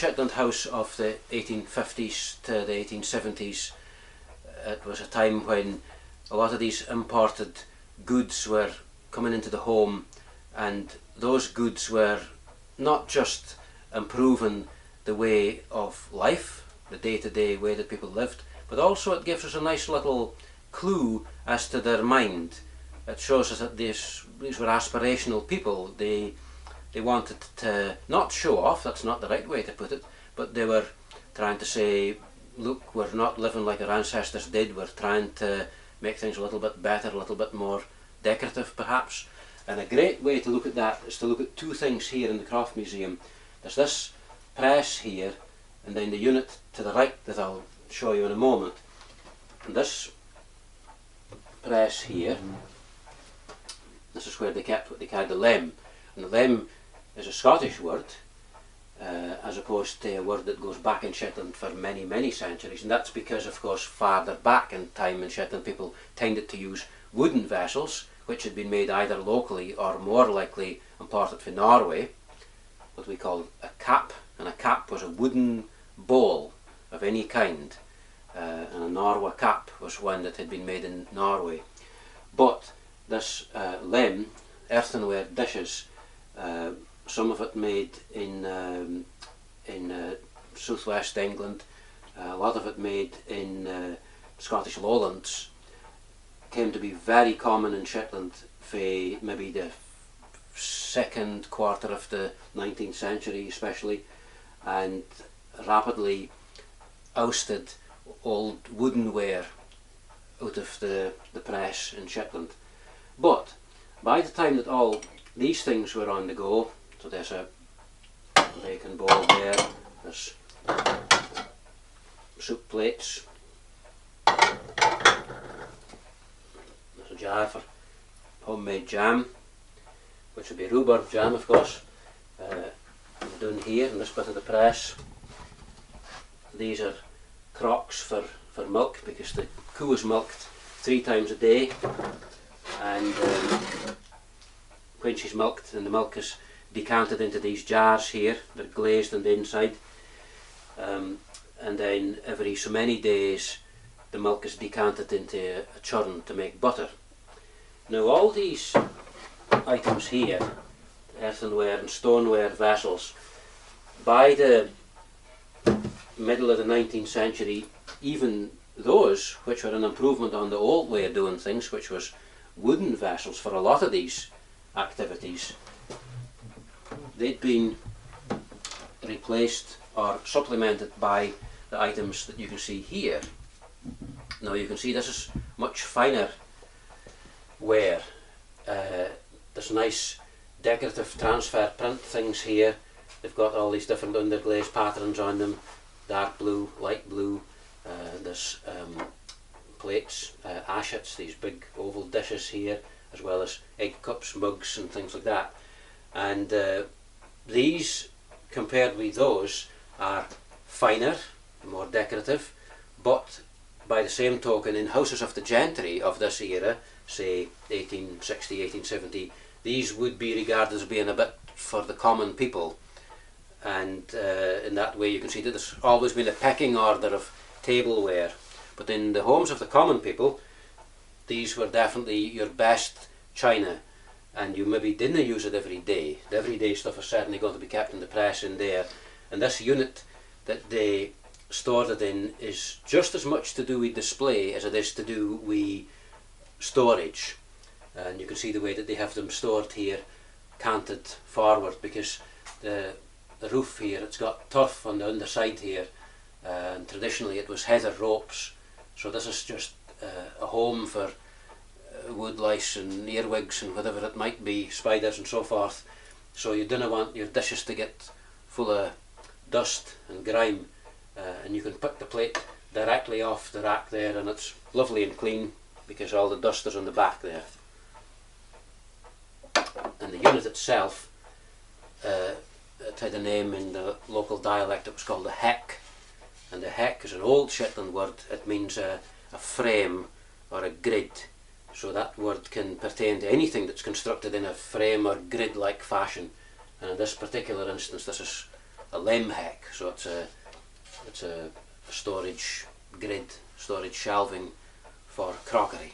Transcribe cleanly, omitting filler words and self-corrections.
Shetland house of the 1850s to the 1870s, it was a time when a lot of these imported goods were coming into the home, and those goods were not just improving the way of life, the day-to-day way that people lived, but also it gives us a nice little clue as to their mind. It shows us that these were aspirational people. They wanted to not show off, that's not the right way to put it, but they were trying to say, look, we're not living like our ancestors did, we're trying to make things a little bit better, a little bit more decorative perhaps. And a great way to look at that is to look at two things here in the Craft Museum. There's this press here, and then the unit to the right that I'll show you in a moment. And this press here, this is where they kept what they called the lem. And the lem is a Scottish word, as opposed to a word that goes back in Shetland for many, many centuries. And that's because, of course, farther back in time in Shetland, people tended to use wooden vessels, which had been made either locally or more likely imported from Norway, what we call a cap. And a cap was a wooden bowl of any kind, and a Norwa cap was one that had been made in Norway. But this lem, earthenware dishes, some of it made in southwest England, a lot of it made in Scottish lowlands, came to be very common in Shetland for maybe the second quarter of the 19th century especially, and rapidly ousted old woodenware out of the press in Shetland. But by the time that all these things were on the go, so there's a bacon bowl there, there's soup plates, there's a jar for homemade jam, which would be rhubarb jam of course, down here in this bit of the press. These are crocks for milk, because the cow is milked 3 times a day, and when she's milked, and the milk is decanted into these jars here, they're glazed on the inside, and then every so many days the milk is decanted into a churn to make butter. Now all these items here, earthenware and stoneware vessels, by the middle of the 19th century, even those which were an improvement on the old way of doing things, which was wooden vessels for a lot of these activities, they'd been replaced or supplemented by the items that you can see here. Now you can see this is much finer ware. There's nice decorative transfer print things here. They've got all these different underglaze patterns on them, dark blue, light blue. There's plates, ashets, these big oval dishes here, as well as egg cups, mugs and things like that. And these, compared with those, are finer, more decorative, but by the same token, in houses of the gentry of this era, say 1860, 1870, these would be regarded as being a bit for the common people. And in that way you can see that there's always been a pecking order of tableware. But in the homes of the common people, these were definitely your best china, and you maybe didn't use it every day. The everyday stuff is certainly going to be kept in the press in there. And this unit that they stored it in is just as much to do with display as it is to do with storage. And you can see the way that they have them stored here, canted forward, because the roof here, it's got turf on the underside here, and traditionally it was heather ropes. So this is just a home for wood lice and earwigs and whatever it might be, spiders and so forth. So you don't want your dishes to get full of dust and grime, and you can pick the plate directly off the rack there, and it's lovely and clean because all the dust is on the back there. And the unit itself, it had a name in the local dialect. It was called a heck, and a heck is an old Shetland word. It means a frame or a grid. So that word can pertain to anything that's constructed in a frame or grid-like fashion. And in this particular instance, this is a lem hack, so it's a storage grid, storage shelving for crockery.